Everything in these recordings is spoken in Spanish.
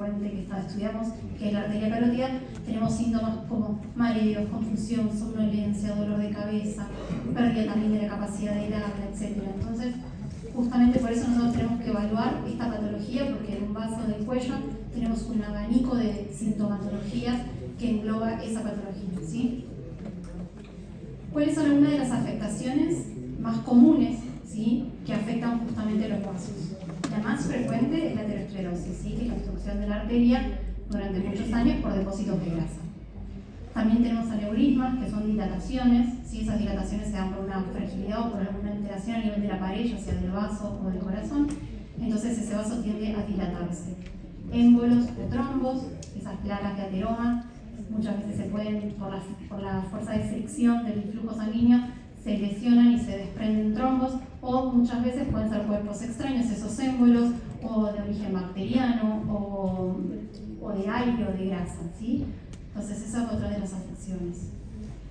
frecuente que estudiamos, que es la arteria carótida, tenemos síntomas como mareos, confusión, somnolencia, dolor de cabeza, pérdida también de la capacidad del habla, etc. Entonces, justamente por eso nosotros tenemos que evaluar esta patología, porque en un vaso del cuello tenemos un abanico de sintomatologías que engloba esa patología, ¿sí? ¿Cuáles son algunas de las afectaciones más comunes, ¿sí?, que afectan justamente los vasos? La más frecuente es la aterosclerosis, ¿sí?, que es la obstrucción de la arteria durante muchos años por depósitos de grasa. También tenemos aneurismas, que son dilataciones, ¿sí? Esas dilataciones se dan por una fragilidad o por alguna alteración a nivel de la pared, ya sea del vaso o del corazón, entonces ese vaso tiende a dilatarse. Émbolos o trombos, esas placas de ateroma, muchas veces se pueden, por la fuerza de fricción del flujo sanguíneo, se lesionan y se desprenden trombos, o muchas veces pueden ser cuerpos extraños, esos émbolos, o de origen bacteriano, o de aire o de grasa, ¿sí? Entonces esa es otra de las afecciones.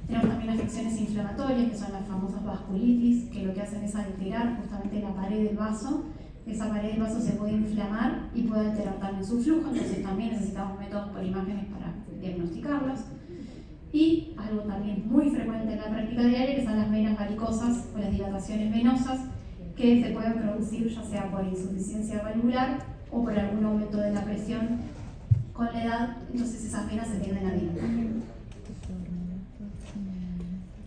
Tenemos también afecciones inflamatorias, que son las famosas vasculitis, que lo que hacen es alterar justamente la pared del vaso. Esa pared del vaso se puede inflamar y puede alterar también su flujo, entonces también necesitamos métodos por imágenes para diagnosticarlos. Y algo también muy frecuente en la práctica diaria, que son las venas varicosas o las dilataciones venosas, que se pueden producir ya sea por insuficiencia valvular o por algún aumento de la presión con la edad, entonces esas venas se tienden a dilatar.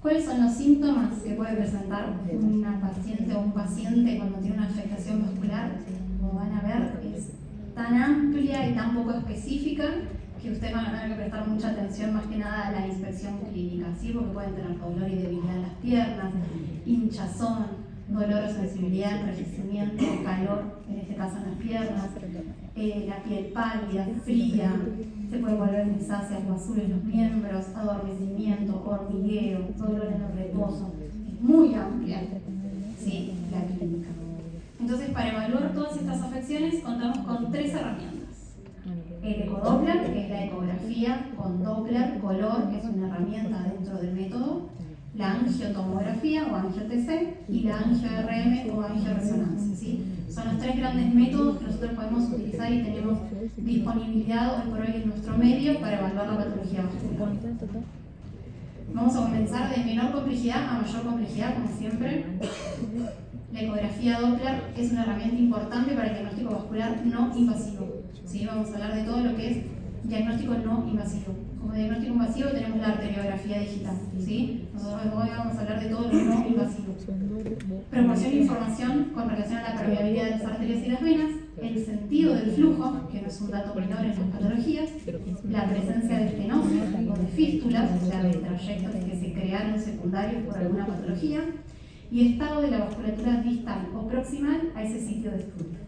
¿Cuáles son los síntomas que puede presentar una paciente o un paciente cuando tiene una afectación vascular? Como van a ver, es tan amplia y tan poco específica que ustedes van a tener que prestar mucha atención más que nada a la inspección clínica, ¿sí? Porque pueden tener dolor y debilidad en las piernas, hinchazón, dolor o sensibilidad, enrojecimiento, calor, en este caso en las piernas, la piel pálida, fría, se puede volver grisácea o azul en los miembros, adormecimiento, hormigueo, dolor en el reposo. Es muy amplia, ¿sí?, la clínica. Entonces, para evaluar todas estas afecciones contamos con 3 herramientas. El ecodoppler, que es la ecografía con Doppler color, que es una herramienta dentro del método, la angiotomografía o angio-TC y la angio-RM o angioresonancia, ¿sí? Son los 3 grandes métodos que nosotros podemos utilizar y tenemos disponibilidad hoy por hoy en nuestro medio para evaluar la patología vascular. Vamos a comenzar de menor complejidad a mayor complejidad, como siempre. La ecografía Doppler es una herramienta importante para el diagnóstico vascular no invasivo, ¿sí? Vamos a hablar de todo lo que es diagnóstico no invasivo. Como diagnóstico invasivo tenemos la arteriografía digital, ¿sí? Nosotros hoy vamos a hablar de todo lo no invasivo. Proporciona información con relación a la permeabilidad de las arterias y las venas, el sentido del flujo, que no es un dato menor en las patologías, la presencia de estenosis o de fístulas, o sea, de trayectos que se crearon secundarios por alguna patología, y estado de la vasculatura distal o proximal a ese sitio de estudio.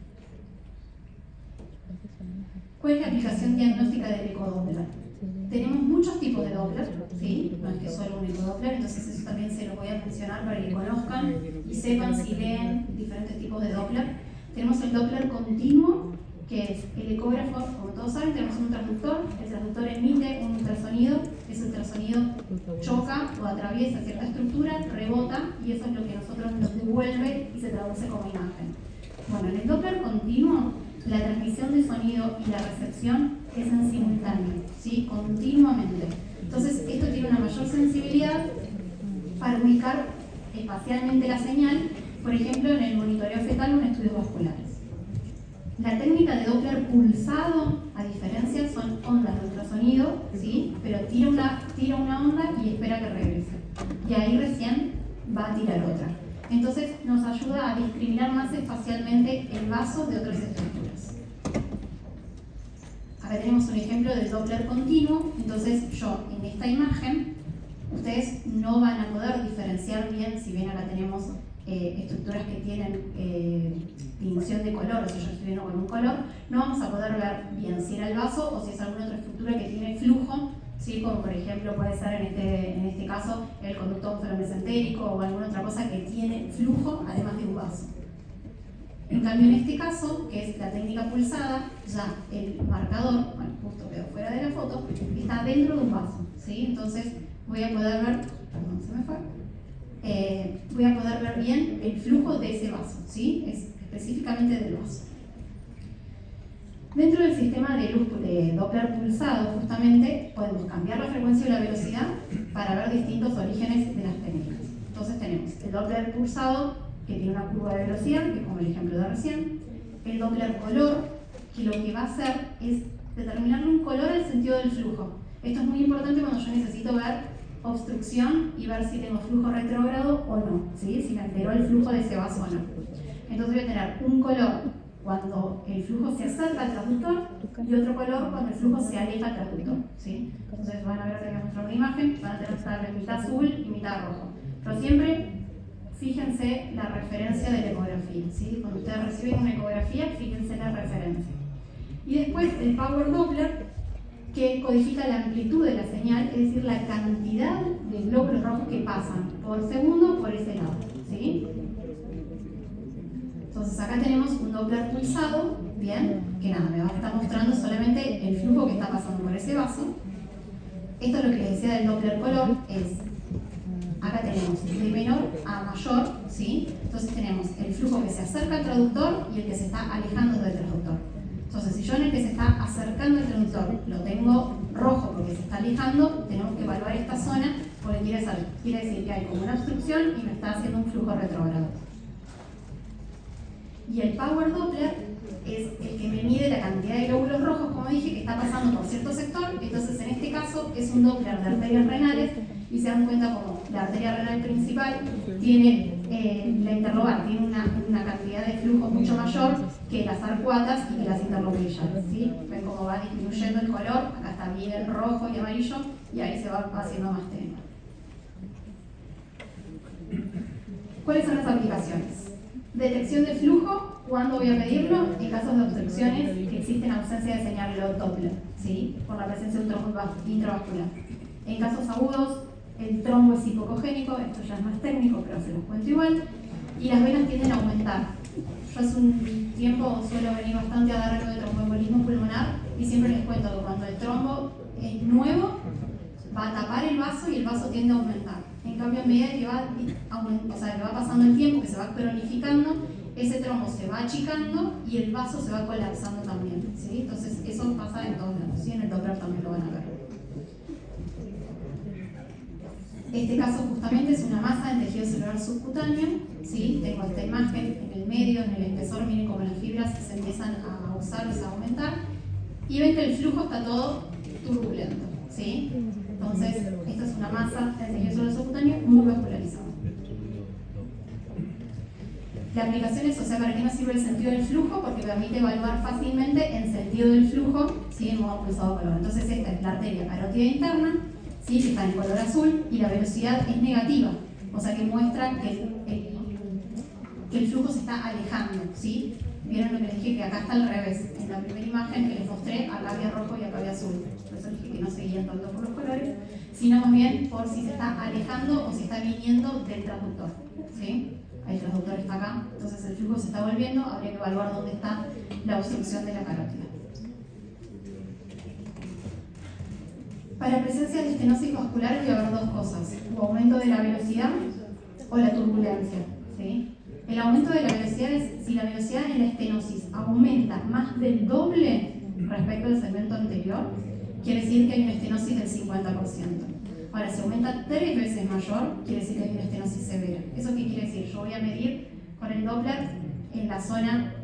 ¿Cuál es la aplicación diagnóstica del ecodoppler? Tenemos muchos tipos de Doppler, ¿sí? No es que solo un ecodoppler, entonces eso también se lo voy a mencionar para que conozcan y sepan si leen diferentes tipos de Doppler. Tenemos el Doppler continuo, que es el ecógrafo, como todos saben, tenemos un transductor, el transductor emite un ultrasonido, ese ultrasonido choca o atraviesa cierta estructura, rebota y eso es lo que nosotros nos devuelve y se traduce como imagen. Bueno, en el Doppler continuo, la transmisión de sonido y la recepción es en simultáneo, ¿sí?, continuamente. Entonces, esto tiene una mayor sensibilidad para ubicar espacialmente la señal, por ejemplo, en el monitoreo fetal o en estudios vasculares. La técnica de Doppler pulsado, a diferencia, son ondas de ultrasonido, ¿sí?, pero tira una onda y espera que regrese. Y ahí recién va a tirar otra. Entonces nos ayuda a discriminar más espacialmente el vaso de otras estructuras. Acá tenemos un ejemplo del Doppler continuo. Entonces yo en esta imagen, ustedes no van a poder diferenciar bien, si bien acá tenemos estructuras que tienen tinción de color, o sea, yo estoy viendo con un color, no vamos a poder ver bien si era el vaso o si es alguna otra estructura que tiene flujo, ¿sí?, como por ejemplo puede ser en este caso el conducto mesentérico o alguna otra cosa que tiene flujo además de un vaso. En cambio en este caso, que es la técnica pulsada, ya el marcador, bueno, justo quedó fuera de la foto, está dentro de un vaso, ¿sí? Entonces voy a poder ver, perdón, se me fue, voy a poder ver bien el flujo de ese vaso, ¿sí? Es específicamente del vaso. Dentro del sistema de luz de Doppler pulsado, justamente, podemos cambiar la frecuencia y la velocidad para ver distintos orígenes de las técnicas. Entonces tenemos el Doppler pulsado, que tiene una curva de velocidad, que es como el ejemplo de recién. El Doppler color, que lo que va a hacer es determinarle un color al sentido del flujo. Esto es muy importante cuando yo necesito ver obstrucción y ver si tengo flujo retrógrado o no, ¿sí? Si me alteró el flujo de ese vaso o no. Entonces voy a tener un color cuando el flujo se acerca al transductor y otro color cuando el flujo se aleja al transductor, ¿sí? Entonces van a ver, voy a mostrar una imagen, van a tener que estar mitad azul y mitad rojo. Pero siempre fíjense la referencia de la ecografía, ¿sí? Cuando ustedes reciben una ecografía, fíjense la referencia. Y después el Power Doppler, que codifica la amplitud de la señal, es decir, la cantidad de glóbulos rojos que pasan por segundo por ese lado, ¿sí? Entonces acá tenemos un Doppler pulsado, bien, que nada, me va a estar mostrando solamente el flujo que está pasando por ese vaso. Esto es lo que les decía del Doppler color, es, acá tenemos de menor a mayor, ¿sí? Entonces tenemos el flujo que se acerca al traductor y el que se está alejando del traductor. Entonces, si yo en el que se está acercando al traductor lo tengo rojo porque se está alejando, tenemos que evaluar esta zona porque quiere decir que hay como una obstrucción y me está haciendo un flujo retrógrado. Y el Power Doppler es el que me mide la cantidad de glóbulos rojos, como dije, que está pasando por cierto sector. Entonces, en este caso, es un Doppler de arterias renales y se dan cuenta como la arteria renal principal tiene, la interlobar tiene una cantidad de flujo mucho mayor que las arcuatas y que las interloculiares, ¿sí? Ven cómo va disminuyendo el color, acá está bien rojo y amarillo y ahí se va haciendo más tenue. ¿Cuáles son las aplicaciones? Detección de flujo, ¿cuándo voy a medirlo? En casos de obstrucciones que existen ausencia de señal Doppler, ¿sí? Por la presencia de un trombo intravascular. En casos agudos, el trombo es hipocogénico, esto ya es más técnico, pero se los cuento igual, y las venas tienden a aumentar. Yo hace un tiempo suelo venir bastante a dar algo de tromboembolismo pulmonar y siempre les cuento que cuando el trombo es nuevo, va a tapar el vaso y el vaso tiende a aumentar. En cambio, a medida que va pasando el tiempo, que se va cronificando, ese trombo se va achicando y el vaso se va colapsando también, ¿sí? Entonces, eso pasa en todos lados, ¿sí? En el Doppler también lo van a ver. Este caso justamente es una masa de tejido celular subcutáneo, ¿sí? Tengo esta imagen en el medio, en el espesor, miren cómo las fibras se empiezan a usar o a aumentar y ven que el flujo está todo turbulento, ¿sí? Entonces, esta es una masa de tejido celular subcutáneo muy vascularizado. La aplicación es, o sea, ¿para qué nos sirve el sentido del flujo? Porque permite evaluar fácilmente el sentido del flujo, ¿sí? En modo pulsado color. Entonces, esta es la arteria carótida interna, ¿sí? Que está en color azul y la velocidad es negativa, o sea que muestra que el flujo se está alejando, ¿sí? Vieron lo que les dije, que acá está al revés. En la primera imagen que les mostré, acá había rojo y acá había azul. Por eso dije que no seguían tanto por los colores, sino más bien por si se está alejando o si está viniendo del transductor, ¿sí? El transductor está acá, entonces el flujo se está volviendo, habría que evaluar dónde está la obstrucción de la carótida. Para presencia de estenosis vascular voy a ver dos cosas, o aumento de la velocidad o la turbulencia, ¿sí? El aumento de la velocidad es si la velocidad en la estenosis aumenta más del doble respecto al segmento anterior, quiere decir que hay una estenosis del 50%. Ahora, si aumenta 3 veces mayor, quiere decir que hay una estenosis severa. ¿Eso qué quiere decir? Yo voy a medir con el Doppler en la zona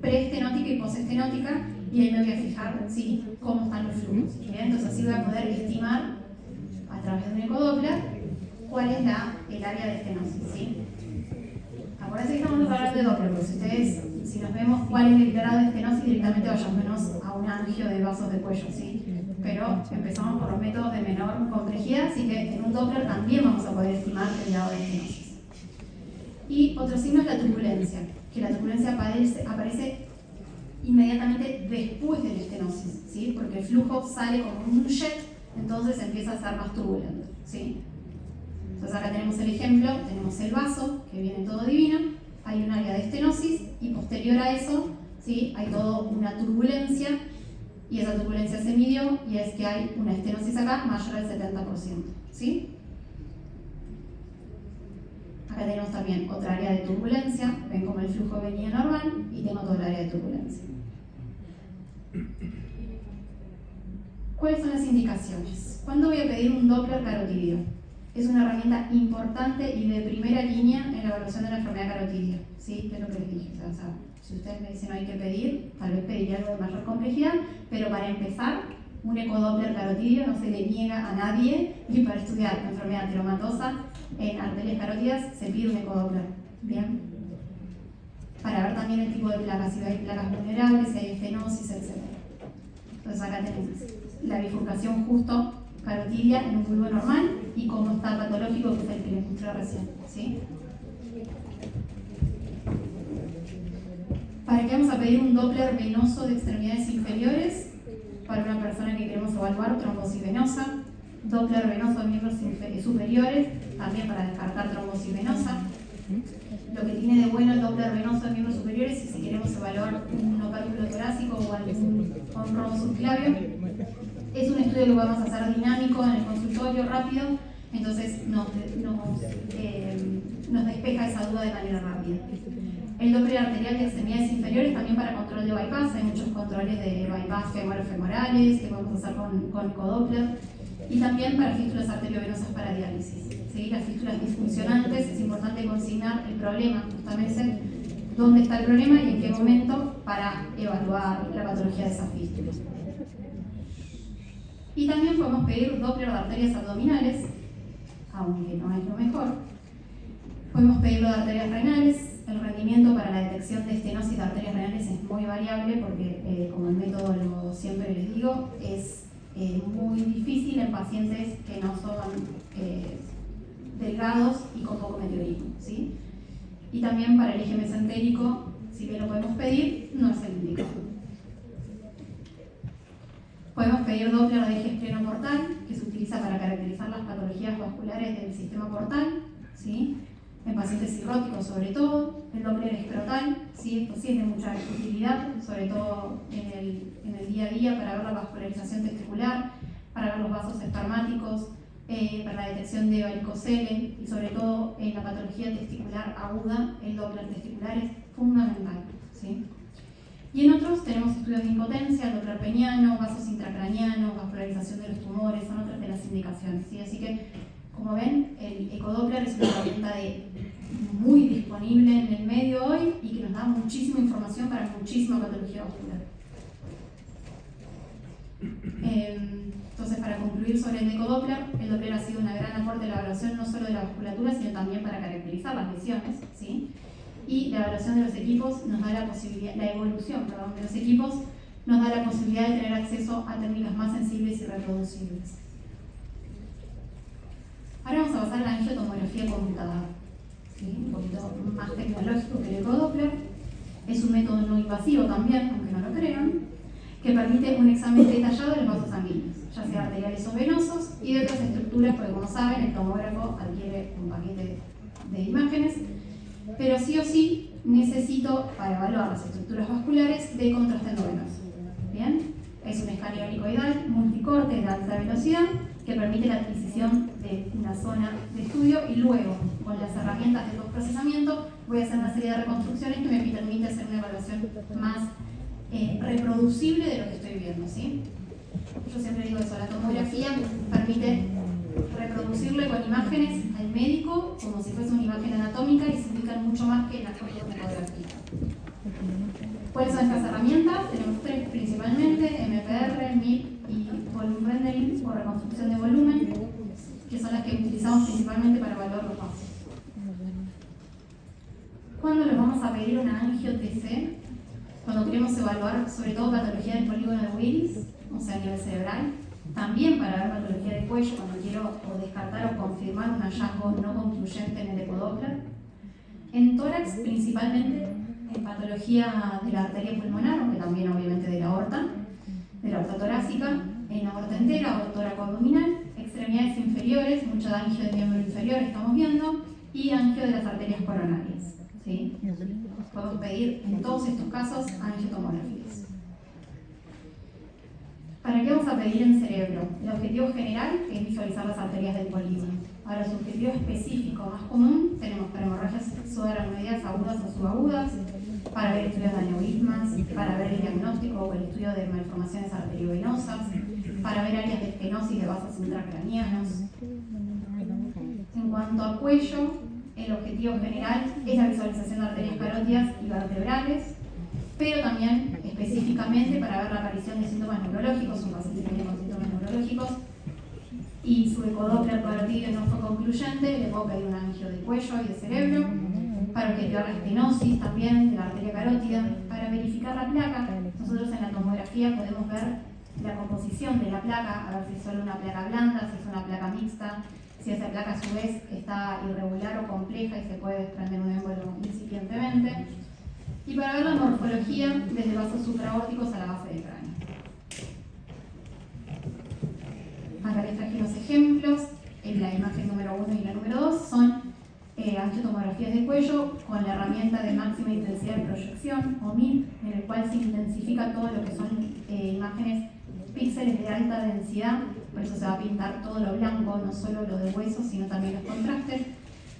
preestenótica y postestenótica y ahí me voy a fijar, ¿sí?, cómo están los flujos. ¿Bien? Entonces así voy a poder estimar a través de un ecodoppler cuál es el área de estenosis, ¿sí? Acuérdense que estamos hablando de Doppler, porque si nos vemos cuál es el grado de estenosis, directamente vayamos a un angio de vasos de cuello, ¿sí? Pero empezamos por los métodos de menor complejidad, así que en un Doppler también vamos a poder estimar el grado de estenosis. Y otro signo es la turbulencia, que la turbulencia aparece inmediatamente después de la estenosis, ¿sí? Porque el flujo sale como un jet, entonces empieza a ser más turbulento, ¿sí? Entonces acá tenemos el ejemplo, tenemos el vaso, que viene todo divino, hay un área de estenosis y posterior a eso, ¿sí?, hay toda una turbulencia y esa turbulencia se midió y es que hay una estenosis acá mayor al 70%, ¿sí? Acá tenemos también otra área de turbulencia, ven como el flujo venía normal y tengo toda el área de turbulencia. ¿Cuáles son las indicaciones? ¿Cuándo voy a pedir un Doppler carotídeo? Es una herramienta importante y de primera línea en la evaluación de la enfermedad carotidia, ¿sí? Es lo que les dije. O sea, si ustedes me dicen no hay que pedir, tal vez pediría algo de mayor complejidad, pero para empezar, un ecodoppler carotidio no se le niega a nadie, y para estudiar la enfermedad teromatosa en arterias carotidas se pide un ecodoppler, ¿bien? Para ver también el tipo de placas, si hay placas vulnerables, si hay estenosis, etc. Entonces acá tenemos la bifurcación justo carotidia en un bulbo normal y cómo está patológico, que es el que les mostré recién, ¿sí? ¿Para qué vamos a pedir un Doppler venoso de extremidades inferiores? Para una persona que queremos evaluar trombosis venosa. Doppler venoso de miembros superiores, también para descartar trombosis venosa. Lo que tiene de bueno el Doppler venoso de miembros superiores, y si queremos evaluar un opérculo torácico o algún rombo subclavio, es un estudio que vamos a hacer dinámico en el consultorio, rápido, entonces nos despeja esa duda de manera rápida. El Doppler arterial de extremidades inferiores también para control de bypass, hay muchos controles de bypass femorales que podemos hacer con ecodoppler, y también para fístulas arteriovenosas para diálisis. ¿Sí? Las fístulas disfuncionantes, es importante consignar el problema, justamente dónde está el problema y en qué momento, para evaluar la patología de esas fístulas. Y también podemos pedir Doppler de arterias abdominales, aunque no es lo mejor. Podemos pedirlo de arterias renales. El rendimiento para la detección de estenosis de arterias renales es muy variable porque, como el método siempre les digo, es muy difícil en pacientes que no son delgados y con poco meteorismo, ¿sí? Y también para el eje mesentérico, si bien lo podemos pedir, no es el indicado. Podemos pedir Doppler de eje esplenoportal, que se utiliza para caracterizar las patologías vasculares del sistema portal, ¿sí? En pacientes cirróticos sobre todo. El Doppler escrotal, ¿sí? Esto sí es de mucha utilidad, sobre todo en el día a día, para ver la vascularización testicular, para ver los vasos espermáticos, para la detección de varicocele, y sobre todo en la patología testicular aguda, el Doppler testicular es fundamental, ¿sí? Y en otros tenemos estudios de impotencia, el Doppler peniano, vasos intracranianos, vascularización de los tumores, son otras de las indicaciones, ¿sí? Así que, como ven, el ecodoppler es una herramienta muy disponible en el medio hoy y que nos da muchísima información para muchísima patología vascular. Entonces, para concluir sobre el ecodoppler, el Doppler ha sido una gran aporte a la evaluación no solo de la vasculatura, sino también para caracterizar las lesiones, ¿sí? Y la evaluación de los equipos nos da la posibilidad, la evolución, perdón, de los equipos nos da la posibilidad de tener acceso a técnicas más sensibles y reproducibles. Ahora vamos a pasar a la angiotomografía computada, ¿sí? Un poquito más tecnológico que el ecodoppler. Es un método no invasivo también, aunque no lo crean, que permite un examen detallado de los vasos sanguíneos, ya sea arteriales o venosos, y de otras estructuras, porque como saben, el tomógrafo adquiere un paquete de imágenes, pero sí o sí necesito, para evaluar las estructuras vasculares, de contraste endovenoso. ¿Bien? Es un escáner helicoidal multicorte de alta velocidad que permite la adquisición de una zona de estudio, y luego, con las herramientas de postprocesamiento, voy a hacer una serie de reconstrucciones que me permite hacer una evaluación más reproducible de lo que estoy viendo, ¿sí? Yo siempre digo eso, la tomografía permite reproducirle con imágenes al médico como si fuese una imagen anatómica y se ubican mucho más que en la fotografía. ¿Cuáles son estas herramientas? Tenemos tres principalmente: MPR, MIP y Volume Rendering, o reconstrucción de volumen, que son las que utilizamos principalmente para evaluar los vasos. ¿Cuándo les vamos a pedir una angio-TC? Cuando queremos evaluar sobre todo patología del polígono de Willis, o sea, a nivel cerebral. También para ver patología del cuello, cuando quiero o descartar o confirmar un hallazgo no concluyente en el ecodoppler. En tórax, principalmente en patología de la arteria pulmonar, aunque también obviamente de la aorta torácica, en aorta entera o tóraco abdominal. Extremidades inferiores, mucha angio de miembro inferior estamos viendo, y angio de las arterias coronarias, ¿sí? Podemos pedir en todos estos casos angiotomografías. ¿Para qué vamos a pedir en cerebro? El objetivo general es visualizar las arterias del polígono. Ahora, su objetivo específico más común tenemos para hemorragias subaracnoideas agudas o subagudas, para ver estudios de aneurismas, para ver el diagnóstico o el estudio de malformaciones arteriovenosas, para ver áreas de estenosis de vasos intracraneanos. En cuanto a cuello, el objetivo general es la visualización de arterias carótidas y vertebrales, pero también específicamente para ver la aparición de síntomas neurológicos, un paciente que viene con síntomas neurológicos y su ecodoppler carotídeo no fue concluyente, le puedo pedir un angio de cuello y de cerebro, para objetivar la estenosis también de la arteria carótida, para verificar la placa. Nosotros en la tomografía podemos ver la composición de la placa, a ver si es solo una placa blanda, si es una placa mixta, si esa placa a su vez está irregular o compleja y se puede desprender un émbolo incipientemente, y para ver la morfología desde vasos supraórticos a la base del cráneo. Acá les traje los ejemplos, en la imagen número 1 y la número 2 son angiotomografías de cuello con la herramienta de máxima intensidad de proyección, o MIP, en el cual se intensifica todo lo que son imágenes píxeles de alta densidad, por eso se va a pintar todo lo blanco, no solo lo de hueso, sino también los contrastes.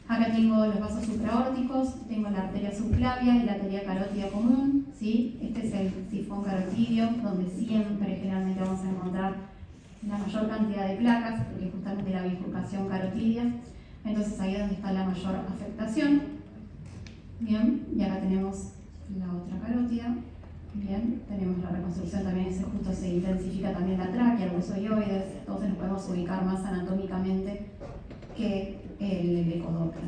Acá tengo los vasos supraórticos, tengo la arteria subclavia y la arteria carótida común, ¿sí? Este es el sifón carotidio, donde siempre generalmente vamos a encontrar la mayor cantidad de placas, porque es justamente la bifurcación carotidia. Entonces ahí es donde está la mayor afectación. Bien, y acá tenemos la otra carótida. Bien, tenemos la reconstrucción también, justo se intensifica también la tráquea, el hueso ioides, entonces nos podemos ubicar más anatómicamente que el ecodoppler.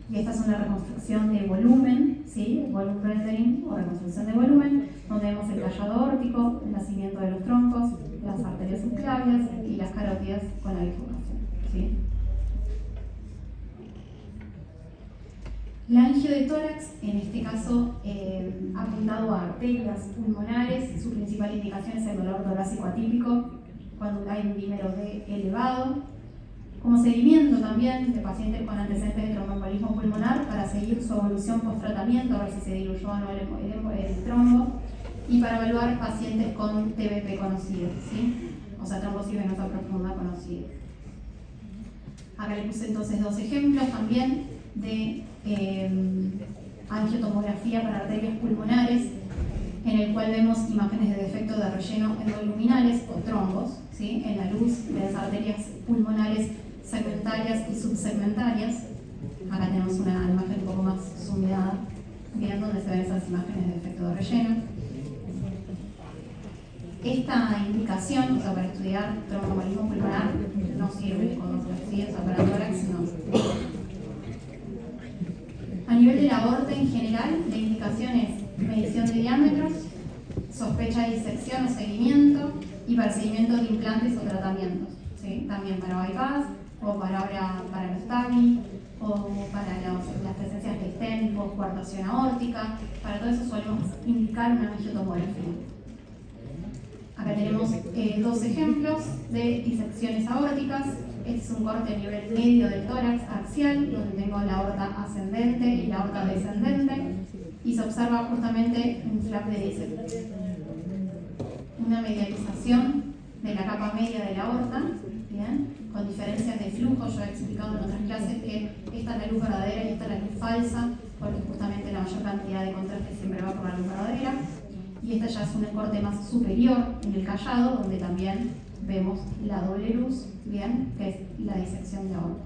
Y esta es una reconstrucción de volumen, ¿sí? Volume rendering o reconstrucción de volumen, donde vemos el callado aórtico, el nacimiento de los troncos, las arterias subclavias y las carótidas con la bifurcación, ¿sí? La angio de tórax, en este caso apuntado a arterias pulmonares, su principal indicación es el dolor torácico atípico, cuando hay un dímero D elevado. Como seguimiento también de pacientes con antecedentes de tromboembolismo pulmonar para seguir su evolución post-tratamiento, a ver si se diluyó o no el trombo, y para evaluar pacientes con TBP conocido, ¿sí? O sea, trombosis venosa profunda conocida. Acá le puse entonces dos ejemplos también de angiotomografía para arterias pulmonares, en el cual vemos imágenes de defecto de relleno endoluminales o trombos, ¿sí? En la luz de las arterias pulmonares segmentarias y subsegmentarias. Acá tenemos una imagen un poco más zoomada, bien, donde se ven esas imágenes de defecto de relleno. Esta indicación, o sea, para estudiar tromboembolismo pulmonar, no sirve con otros, ¿sí? O sea, para tórax no. A nivel de la aorta en general, la indicación es medición de diámetros, sospecha de disección o seguimiento, y para seguimiento de implantes o tratamientos, ¿sí? También para bypass, o para los TAVI, o para las presencias de stent, o coartación aórtica. Para todo eso solemos indicar una angiotomografía. Acá tenemos dos ejemplos de disecciones aórticas. Este es un corte a nivel medio del tórax axial, donde tengo la aorta ascendente y la aorta descendente, y se observa justamente un flap de disección, una medialización de la capa media de la aorta, ¿bien? Con diferencias de flujo. Yo he explicado en otras clases que esta es la luz verdadera y esta es la luz falsa, porque justamente la mayor cantidad de contraste siempre va por la luz verdadera. Y esta ya es un corte más superior en el callado, donde también vemos la doble luz, bien, que es la disección de aorta.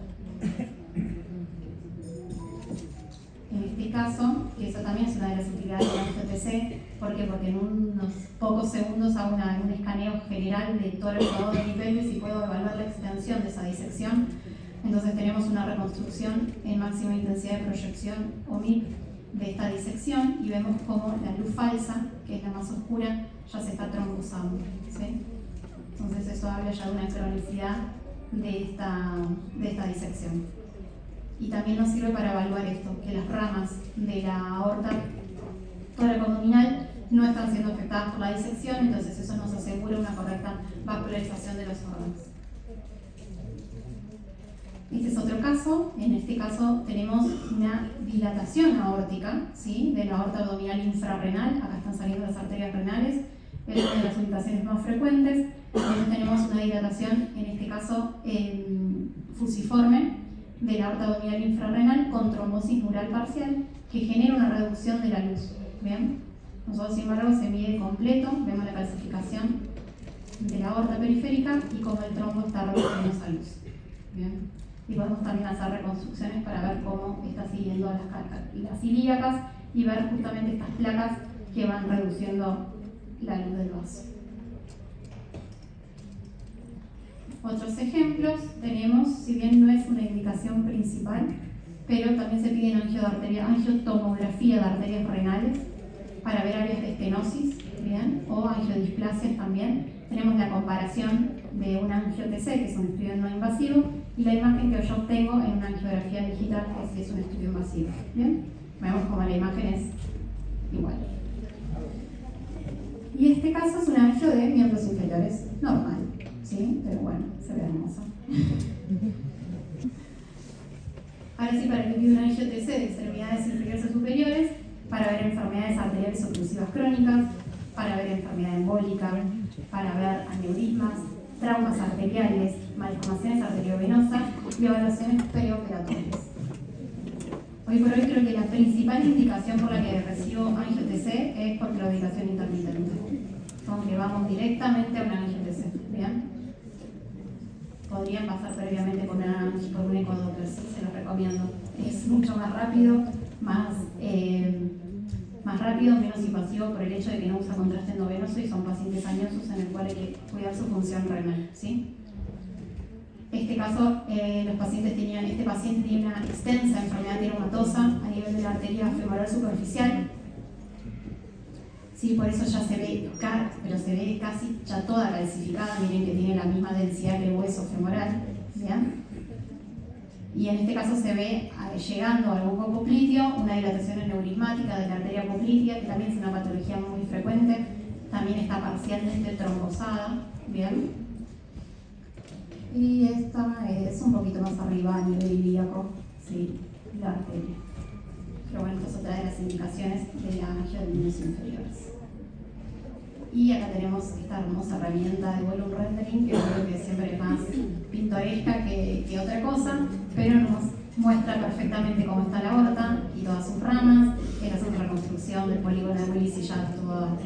En este caso, que eso también es una de las utilidades de la FTC, ¿por qué? Porque en unos pocos segundos hago un escaneo general de tórax, abdomen y pelvis y puedo evaluar la extensión de esa disección. Entonces tenemos una reconstrucción en máxima intensidad de proyección o MIP de esta disección, y vemos cómo la luz falsa, que es la más oscura, ya se está trombosando, ¿sí? Entonces eso habla ya de una cronicidad de esta disección. Y también nos sirve para evaluar esto, que las ramas de la aorta tóraco-abdominal no están siendo afectadas por la disección, entonces eso nos asegura una correcta vascularización de los órganos. Este es otro caso. En este caso tenemos una dilatación aórtica, ¿sí? De la aorta abdominal infrarrenal. Acá están saliendo las arterias renales, es una de las ubicaciones más frecuentes. Entonces tenemos una dilatación, en este caso fusiforme, de la aorta abdominal infrarrenal con trombosis mural parcial, que genera una reducción de la luz, Bien, nosotros sin embargo se mide completo, vemos la calcificación de la aorta periférica y cómo el trombo está reduciendo esa luz. Bien, y podemos también hacer reconstrucciones para ver cómo está siguiendo las ilíacas y ver justamente estas placas que van reduciendo la luz del vaso. Otros ejemplos tenemos, si bien no es una indicación principal, pero también se pide angiotomografía de arterias renales para ver áreas de estenosis, ¿bien? O angiodisplasias también. Tenemos la comparación de un angio-TC, que es un estudio no invasivo, y la imagen que yo obtengo en una angiografía digital, que sí es un estudio invasivo. ¿Bien? Vemos como la imagen es igual. Y este caso es un angio de miembros inferiores normal, ¿sí? Pero bueno, se ve hermoso. Ahora sí, para que pida un angio-TC de extremidades inferiores o superiores, para ver enfermedades arteriales oclusivas crónicas, para ver enfermedad embólica, para ver aneurismas, traumas arteriales, malformaciones arteriovenosas y evaluaciones preoperatorias. Hoy por hoy creo que la principal indicación por la que recibo angio-TC es por claudicación intermitente. Aunque vamos directamente a una angio-TC, ¿bien? Podrían pasar previamente por un ecodoppler, sí, se los recomiendo. Es mucho más rápido, menos invasivo por el hecho de que no usa contraste endovenoso y son pacientes añosos en el cual hay que cuidar su función renal, ¿sí? Este caso, este paciente tiene una extensa enfermedad teiromatosa a nivel de la arteria femoral superficial. Sí, por eso ya se ve, pero se ve casi ya toda calcificada. Miren que tiene la misma densidad que el hueso femoral, ¿bien? Y en este caso se ve, llegando al buco popliteo, una dilatación aneurismática de la arteria poplitea, que también es una patología muy frecuente. También está parcialmente trombosada, ¿bien? Y esta es un poquito más arriba a nivel ilíaco, ¿sí? La arteria. Pero bueno, esta es otra de las indicaciones de la angio de miembros inferiores. Y acá tenemos esta hermosa herramienta de volume rendering, que creo que siempre es más pintoresca que otra cosa, pero nos muestra perfectamente cómo está la aorta y todas sus ramas. Él hace una reconstrucción del polígono de Willis y ya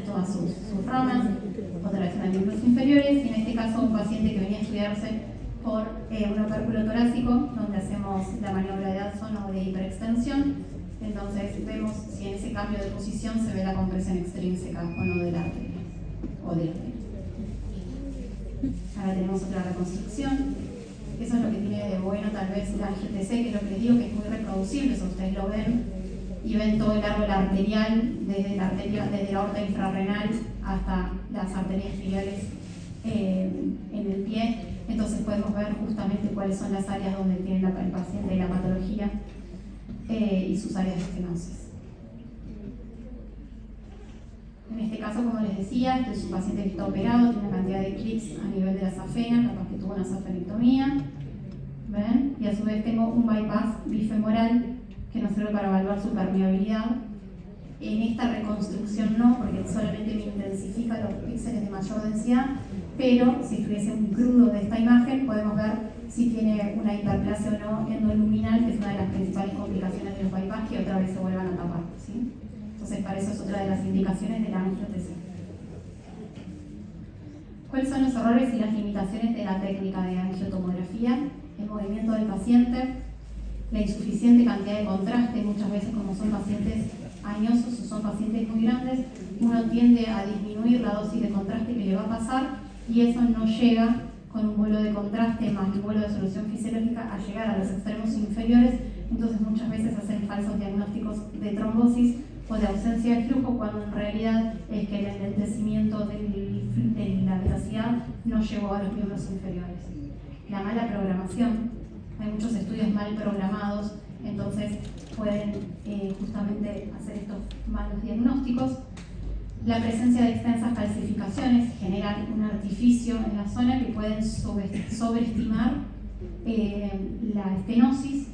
todas sus ramas. Otra vez en miembros inferiores, y en este caso un paciente que venía a estudiarse por un opérculo torácico, donde hacemos la maniobra de Addison o de hiperextensión. Entonces vemos si en ese cambio de posición se ve la compresión extrínseca o no de la arteria o de la arteria. Ahora tenemos otra reconstrucción. Eso es lo que tiene de bueno tal vez la angio-TC, que es lo que les digo, que es muy reproducible. Eso ustedes lo ven y ven todo el árbol arterial desde la aorta infrarrenal hasta las arterias filiales en el pie. Entonces podemos ver justamente cuáles son las áreas donde tiene el paciente la patología y sus áreas de estenosis. En este caso, como les decía, este es un paciente que está operado, tiene una cantidad de clips a nivel de la safena, capaz que tuvo una safenectomía. ¿Ven? Y a su vez tengo un bypass bifemoral que nos sirve para evaluar su permeabilidad. En esta reconstrucción no, porque solamente me intensifica los píxeles de mayor densidad, pero si estuviese un crudo de esta imagen, podemos ver si tiene una hiperplasia o no endoluminal, que es una de las principales complicaciones de los bypass, que otra vez se vuelvan a tapar, ¿sí? Entonces, para eso es otra de las indicaciones de la angio-TC. ¿Cuáles son los errores y las limitaciones de la técnica de angiotomografía? El movimiento del paciente, la insuficiente cantidad de contraste, muchas veces como son pacientes añosos o son pacientes muy grandes, uno tiende a disminuir la dosis de contraste que le va a pasar y eso no llega con un vuelo de contraste más el vuelo de solución fisiológica a llegar a los extremos inferiores. Entonces muchas veces hacen falsos diagnósticos de trombosis o de ausencia de flujo, cuando en realidad es que el enlentecimiento de la velocidad no llegó a los miembros inferiores. La mala programación, hay muchos estudios mal programados, entonces pueden justamente hacer estos malos diagnósticos. La presencia de extensas calcificaciones generan un artificio en la zona que pueden sobreestimar la estenosis.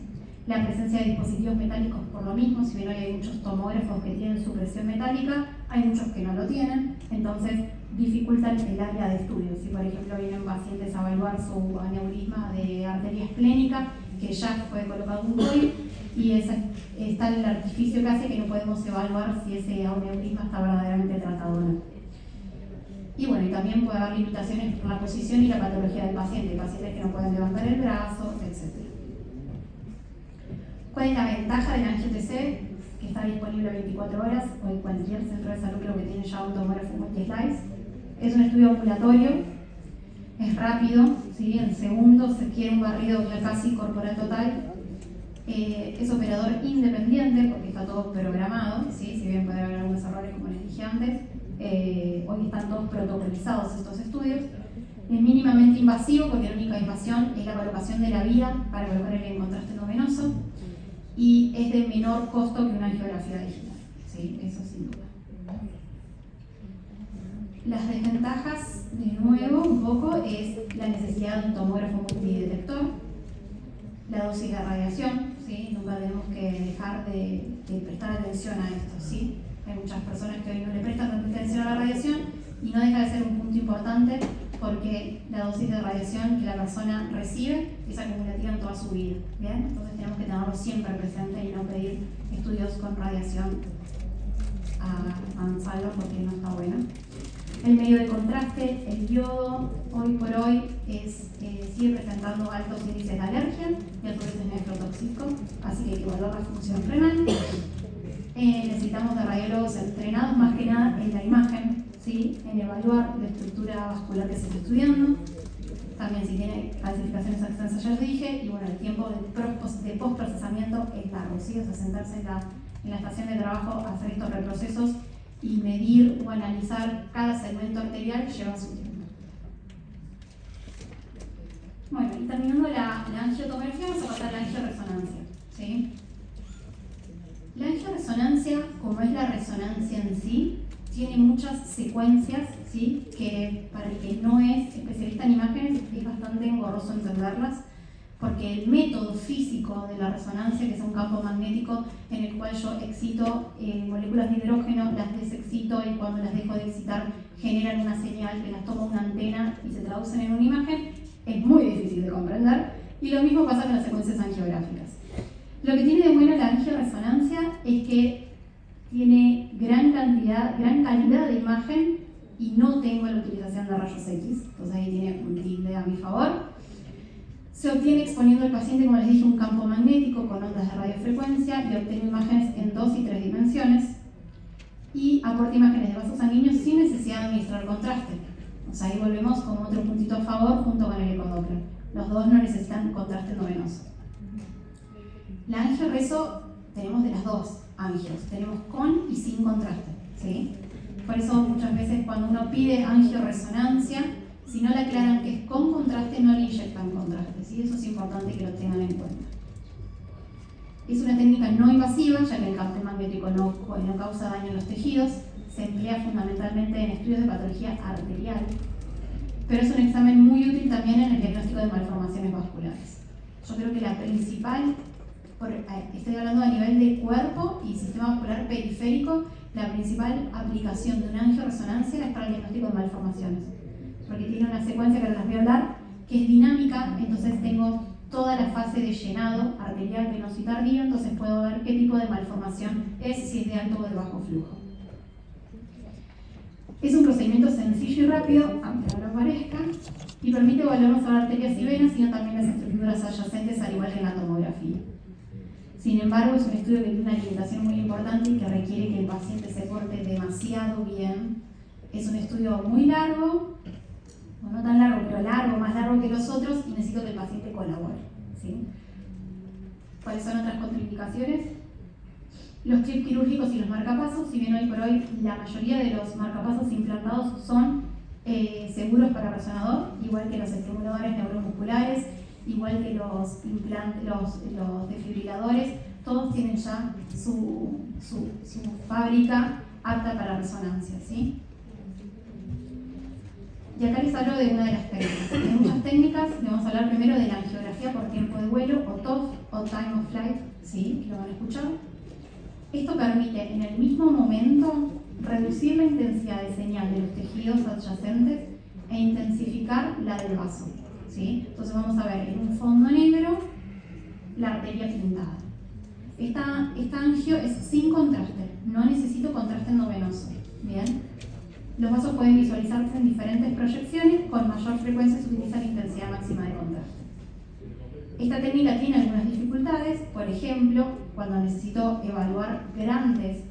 La presencia de dispositivos metálicos por lo mismo, si bien hoy hay muchos tomógrafos que tienen supresión metálica, hay muchos que no lo tienen, entonces dificultan el área de estudio. Si por ejemplo vienen pacientes a evaluar su aneurisma de arteria esplénica, que ya fue colocado un COI, y está el artificio que hace que no podemos evaluar si ese aneurisma está verdaderamente tratado o no. Y bueno, y también puede haber limitaciones por la posición y la patología del paciente, pacientes que no pueden levantar el brazo, etc. ¿Cuál es la ventaja del angio-TC? Que está disponible 24 horas, o en cualquier centro de salud creo que tiene ya un tomógrafo multi-slice. Es un estudio ambulatorio, es rápido, ¿sí? En segundos se quiere un barrido casi corporal total. Es operador independiente porque está todo programado, ¿sí? Si bien puede haber algunos errores como les dije antes. Hoy están todos protocolizados estos estudios. Es mínimamente invasivo porque la única invasión es la colocación de la vía para colocar el contraste no venoso, y es de menor costo que una angiografía digital, ¿sí? Eso sin duda. Las desventajas, de nuevo, un poco, es la necesidad de un tomógrafo multidetector, la dosis de radiación, ¿sí? Nunca tenemos que dejar de prestar atención a esto, ¿sí? Hay muchas personas que hoy no le prestan tanta atención a la radiación y no deja de ser un punto importante porque la dosis de radiación que la persona recibe es acumulativa en toda su vida, ¿bien? Entonces tenemos que tenerlo siempre presente y no pedir estudios con radiación a mansalva porque no está bueno. El medio de contraste, el yodo, hoy por hoy sigue presentando altos índices de alergia y altos índices nefrotóxicos, así que hay que evaluar la función renal. Necesitamos de radiólogos entrenados más que nada en la imagen, ¿sí? En evaluar la estructura vascular que se está estudiando. También si tiene calcificaciones extensas ya les dije, y bueno, el tiempo de postprocesamiento es largo, ¿sí? O sea, sentarse en la estación de trabajo, hacer estos reprocesos y medir o analizar cada segmento arterial lleva su tiempo. Bueno, y terminando la angiotomografía, vamos a pasar a la angioresonancia, ¿sí? La angioresonancia, como es la resonancia en sí, tiene muchas secuencias, ¿sí? Que para el que no es especialista en imágenes es bastante engorroso entenderlas, porque el método físico de la resonancia, que es un campo magnético en el cual yo excito moléculas de hidrógeno, las desexcito y cuando las dejo de excitar generan una señal que las toma una antena y se traducen en una imagen, es muy difícil de comprender, y lo mismo pasa con las secuencias angiográficas. Lo que tiene de bueno la angioresonancia es que tiene gran calidad de imagen y no tengo la utilización de rayos X, entonces ahí tiene un tilde a mi favor. Se obtiene exponiendo al paciente, como les dije, un campo magnético con ondas de radiofrecuencia y obtengo imágenes en 2 y 3 dimensiones y aporta imágenes de vasos sanguíneos sin necesidad de administrar contraste. O sea, ahí volvemos como otro puntito a favor junto con el ecodoppler. Los dos no necesitan contraste no venoso. La angioreso tenemos de las dos angios, tenemos con y sin contraste, ¿sí? Por eso muchas veces cuando uno pide angioresonancia, si no le aclaran que es con contraste, no le inyectan contraste, ¿sí? Eso es importante que lo tengan en cuenta. Es una técnica no invasiva, ya que el campo magnético no causa daño en los tejidos, se emplea fundamentalmente en estudios de patología arterial, pero es un examen muy útil también en el diagnóstico de malformaciones vasculares. Yo creo que la principal, estoy hablando a nivel de cuerpo y sistema vascular periférico, la principal aplicación de una angioresonancia es para el diagnóstico de malformaciones, porque tiene una secuencia que ahora les voy a hablar, que es dinámica, entonces tengo toda la fase de llenado arterial, venoso y tardío, entonces puedo ver qué tipo de malformación es, si es de alto o de bajo flujo. Es un procedimiento sencillo y rápido, aunque no lo parezca, y permite evaluar no solo arterias y venas, sino también las estructuras adyacentes, al igual que en la tomografía. Sin embargo, es un estudio que tiene una limitación muy importante y que requiere que el paciente se porte demasiado bien. Es un estudio muy largo, o no tan largo, pero largo, más largo que los otros, y necesito que el paciente colabore, ¿sí? ¿Cuáles son otras contraindicaciones? Los clips quirúrgicos y los marcapasos, si bien hoy por hoy la mayoría de los marcapasos implantados son seguros para resonador, igual que los estimuladores neuromusculares, igual que los desfibriladores, todos tienen ya su fábrica apta para resonancia, ¿sí? Y acá les hablo de una de las técnicas. Hay muchas técnicas, le vamos a hablar primero de la angiografía por tiempo de vuelo, o TOF, o Time of Flight, ¿sí? Que lo van a escuchar. Esto permite en el mismo momento reducir la intensidad de señal de los tejidos adyacentes e intensificar la del vaso, ¿sí? Entonces vamos a ver en un fondo negro la arteria pintada. Esta angio es sin contraste, no necesito contraste endovenoso. Bien. Los vasos pueden visualizarse en diferentes proyecciones, con mayor frecuencia se utiliza la intensidad máxima de contraste. Esta técnica tiene algunas dificultades, por ejemplo, cuando necesito evaluar grandes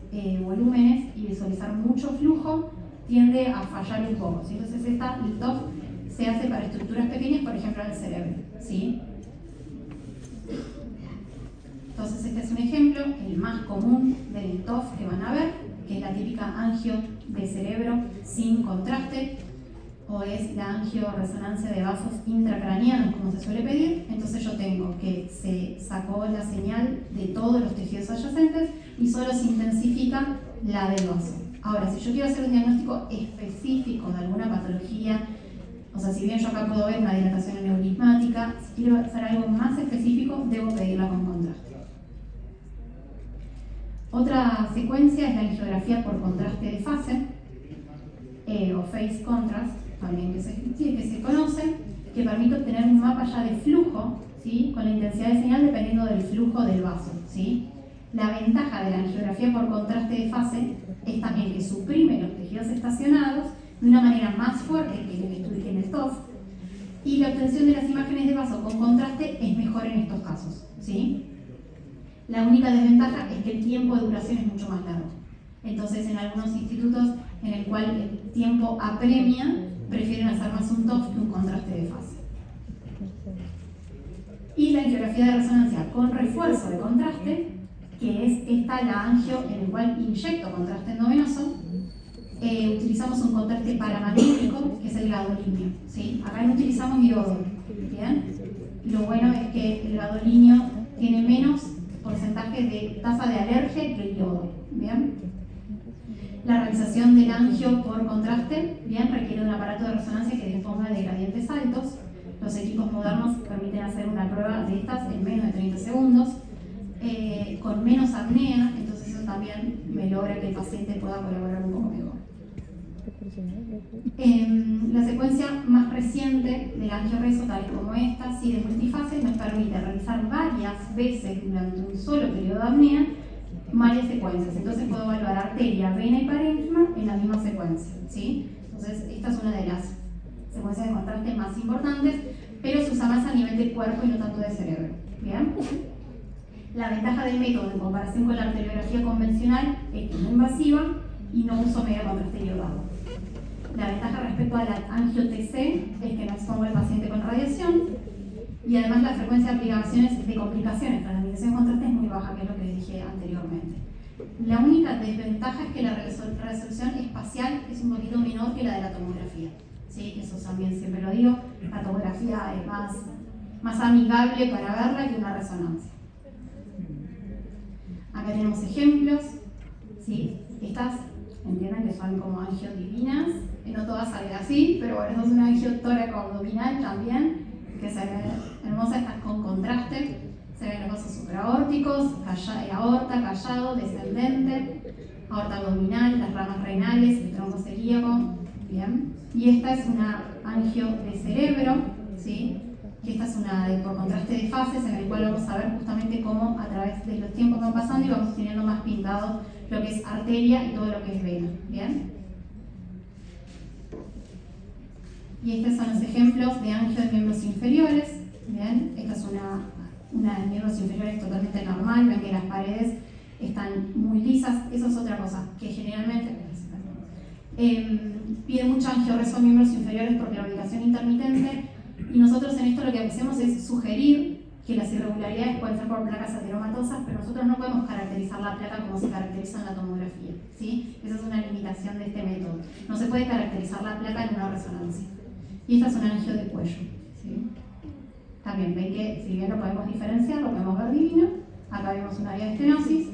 volúmenes y visualizar mucho flujo, tiende a fallar un poco, ¿sí? Entonces el TOF se hace para estructuras pequeñas, por ejemplo en el cerebro, ¿sí? Entonces este es un ejemplo, el más común del TOF que van a ver, que es la típica angio de cerebro sin contraste, o es la angioresonancia de vasos intracraneanos, como se suele pedir. Entonces yo tengo que se sacó la señal de todos los tejidos adyacentes y solo se intensifica la del vaso. Ahora, si yo quiero hacer un diagnóstico específico de alguna patología, o sea, si bien yo acá puedo ver una dilatación aneurismática, si quiero hacer algo más específico, debo pedirla con contraste. Otra secuencia es la angiografía por contraste de fase, o phase contrast, también que se conoce, que permite obtener un mapa ya de flujo, ¿sí? Con la intensidad de señal dependiendo del flujo del vaso, ¿sí? La ventaja de la angiografía por contraste de fase es también que suprime los tejidos estacionados de una manera más fuerte que en el TOF, y la obtención de las imágenes de vaso con contraste es mejor en estos casos, ¿sí? La única desventaja es que el tiempo de duración es mucho más largo. Entonces, en algunos institutos en el cual el tiempo apremia, prefieren hacer más un TOF que un contraste de fase. Y la angiografía de resonancia con refuerzo de contraste, que es esta la angio en el cual inyecto contraste endovenoso, utilizamos un contraste paramagnético, que es el gadolinio, ¿sí? Acá no utilizamos iodo, ¿bien? Lo bueno es que el gadolinio tiene menos porcentaje de tasa de alergia que el iodo, ¿bien? La realización del angio por contraste, bien, requiere un aparato de resonancia que disponga de gradientes altos. Los equipos modernos permiten hacer una prueba de estas en menos de 30 segundos, con menos apnea, entonces eso también me logra que el paciente pueda colaborar un poco mejor. La secuencia más reciente del angioreso, tal como esta, sí, de multifase, nos permite realizar varias veces durante un solo periodo de apnea varias secuencias. Entonces puedo evaluar arteria, vena y parénquima en la misma secuencia, ¿sí? Entonces esta es una de las secuencias de contraste más importantes, pero se usa más a nivel de cuerpo y no tanto de cerebro, ¿bien? La ventaja del método en comparación con la arteriografía convencional es que no es invasiva y no uso medio contraste iodado. La ventaja respecto a la angio-TC es que no expongo al paciente con radiación, y además la frecuencia de aplicaciones de complicaciones tras la medición de contraste es muy baja, que es lo que dije anteriormente. La única desventaja es que la resolución espacial es un poquito menor que la de la tomografía, ¿sí? Eso también siempre lo digo, la tomografía es más amigable para verla que una resonancia. Acá tenemos ejemplos, ¿sí? Estas entiendan que son como angios divinas, no todas salen así, pero bueno, esto es una angio tóraco-abdominal también, que se ve hermosa, estas con contraste, se ven los vasos supraórticos, aorta, callado, descendente, aorta abdominal, las ramas renales, el tronco celíaco, bien. Y esta es una angio de cerebro, ¿sí? Que esta es una por contraste de fases, en el cual vamos a ver justamente cómo a través de los tiempos van pasando y vamos teniendo más pintado lo que es arteria y todo lo que es vena, ¿bien? Y estos son los ejemplos de angio de miembros inferiores, ¿bien? Esta es una de miembros inferiores totalmente normal, ven que las paredes están muy lisas. Eso es otra cosa, que generalmente pide mucho angioreso de miembros inferiores porque la ubicación intermitente, y nosotros en esto lo que hacemos es sugerir que las irregularidades pueden ser por placas ateromatosas, pero nosotros no podemos caracterizar la placa como se caracteriza en la tomografía, ¿sí? Esa es una limitación de este método. No se puede caracterizar la placa en una resonancia. Y esta es un angio de cuello, ¿sí? También ven que, si bien lo podemos diferenciar, lo podemos ver divino. Acá vemos un área de estenosis,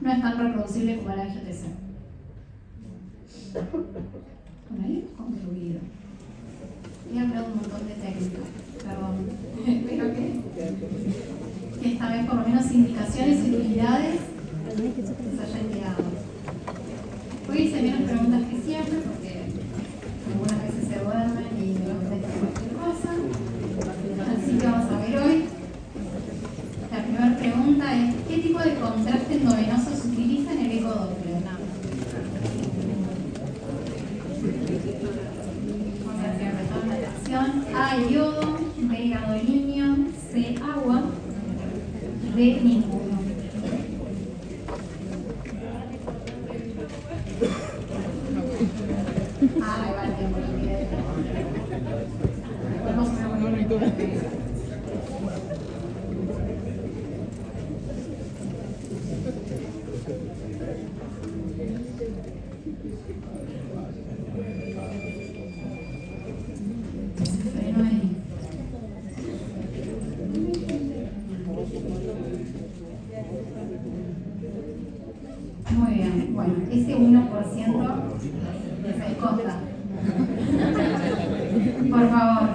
no es tan reproducible como el angio TC. Con ahí concluido. He hablado un montón de técnicas, perdón. Espero que esta vez por lo menos indicaciones y utilidades les hayan quedado. Hoy hice menos preguntas que siempre porque algunas veces se duermen y no contestan cualquier cosa. Así que vamos a ver hoy. La primera pregunta es: ¿qué tipo de A, yodo, B, gadolinio, C, agua, D, ninguno. Ahí va el tiempo, lo olvidé. Podemos hacer una bonita. Freno ahí. Muy bien, bueno, ese 1% es el costa. Por favor,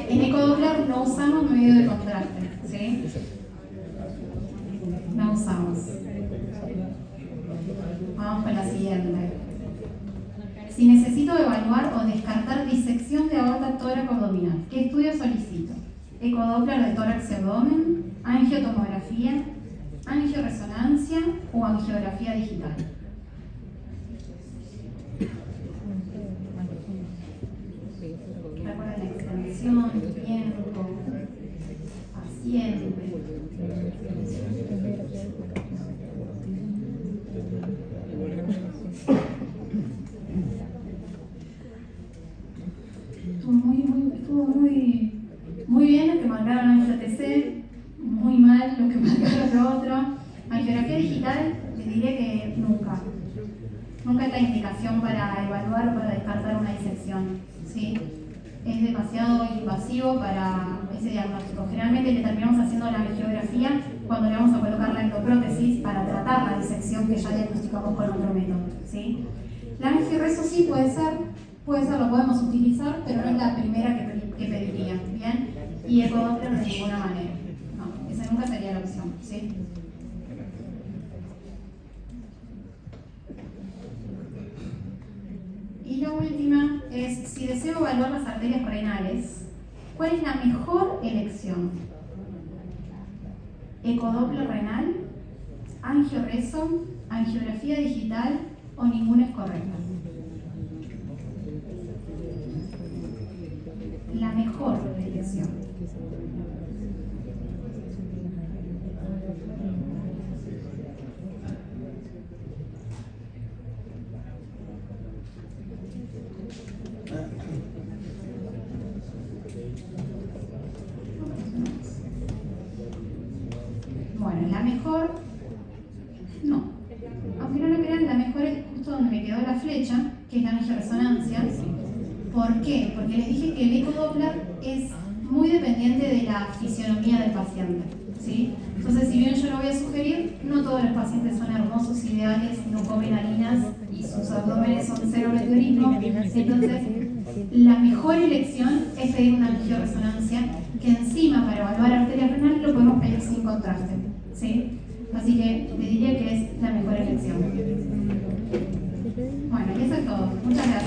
en ecodoppler no usamos medio de contraste, ¿sí? No usamos. Vamos con la siguiente. Si necesito evaluar o descartar disección de aorta tórax abdominal, ¿qué estudio solicito? Ecodoppler de tórax y abdomen, angiotomografía, angioresonancia o angiografía digital. Recuerda la extensión, tiempo, paciente. Estuvo muy bien lo que marcaron angio-TC, muy mal lo que marcaron lo otro. Angiografía digital, les diría que nunca. Nunca es la indicación para evaluar o para descartar una disección, ¿sí? Es demasiado invasivo para ese diagnóstico. Generalmente le terminamos haciendo la angiografía cuando le vamos a colocar la endoprótesis para tratar la disección que ya diagnosticamos con otro método, ¿sí? La angioreso sí puede ser, lo podemos utilizar, pero no es la primera que pediría, ¿bien? Y ecodoppler de ninguna manera. No, esa nunca sería la opción, ¿sí? Y la última es, si deseo evaluar las arterias renales, ¿cuál es la mejor elección? Ecodoppler renal, angioreso, angiografía digital o ninguna es correcta. La mejor elección. Bueno, la mejor, no. Aunque no lo crean, la mejor es justo donde me quedó la flecha, que es la angioresonancia. ¿Por qué? Porque les dije que el ecodoppler es muy dependiente de la fisionomía del paciente, ¿sí? Entonces, si bien yo lo voy a sugerir, no todos los pacientes son hermosos, ideales, no comen harinas y sus abdómenes son cero meteorismo. Entonces, la mejor elección es pedir una angioresonancia, que encima para evaluar arteria renal lo podemos pedir sin contraste, ¿sí? Así que le diría que es la mejor elección. Bueno, y eso es todo. Muchas gracias.